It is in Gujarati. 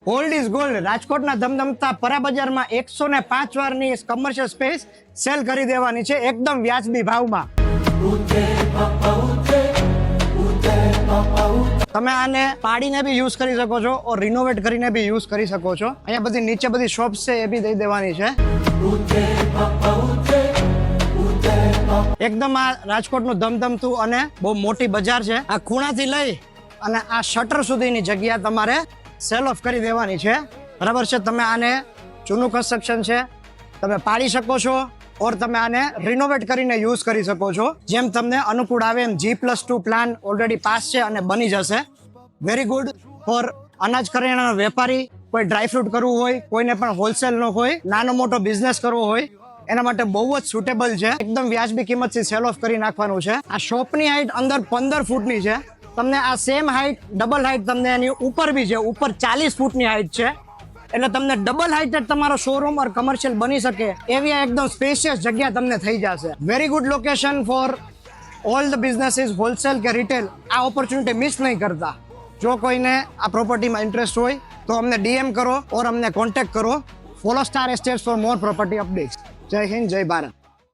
Old is gold. રાજકોટના ધમધમતા પરા બજારમાં 105 વારની કમર્શિયલ સ્પેસ સેલ કરી દેવાની છે એકદમ વ્યાજબી ભાવમાં. તમે આને પાડીને બી યુઝ કરી શકો છો ઓર રિનોવેટ કરીને બી યુઝ કરી શકો છો. અહીંયા બધી નીચે બધી શોપ્સ છે એ બી દઈ દેવાની છે. એકદમ આ રાજકોટનું ધમધમતું અને બહુ મોટી બજાર છે. આ ખૂણાથી લઈ અને આ શટર સુધીની જગ્યા તમારે સેલ ઓફ કરી દેવાની છે. બરાબર છે. તમે આને જૂનું કન્સ્ટ્રક્શન છે તમે પાડી શકો છો ઓર તમે આને રિનોવેટ કરીને યુઝ કરી શકો છો જેમ તમને અનુકૂળ આવે એમ. G+2 પ્લાન ઓલરેડી પાસ છે અને બની જશે. વેરી ગુડ ફોર અનાજ કરિયાણાનો વેપારી, કોઈ ડ્રાયફ્રૂટ કરવું હોય, કોઈને પણ હોલસેલનો હોય, નાનો મોટો બિઝનેસ કરવો હોય એના માટે બહુ જ સુટેબલ છે. એકદમ વ્યાજબી કિંમતથી સેલ ઓફ કરી નાખવાનું છે. આ શોપની હાઈટ અંદર 15 ફૂટની છે. તમને આ સેમ હાઈટ ડબલ હાઈટ તમને એની ઉપર બી છે. ઉપર 40 ફૂટની હાઈટ છે એટલે તમને ડબલ હાઈટ જ તમારો શોરૂમ ઓર કમર્શિયલ બની શકે એવી આ એકદમ સ્પેશિયસ જગ્યા તમને થઈ જશે. Very good location for all the businesses, wholesale કે રિટેલ. આ ઓપોર્ચ્યુનિટી મિસ નહીં કરતા. જો કોઈને આ પ્રોપર્ટીમાં ઇન્ટરેસ્ટ હોય તો અમને DM કરો ઓર અમને કોન્ટેક્ટ કરો. Follow Star Estates for more property updates. Jai Hind, જય ભારત.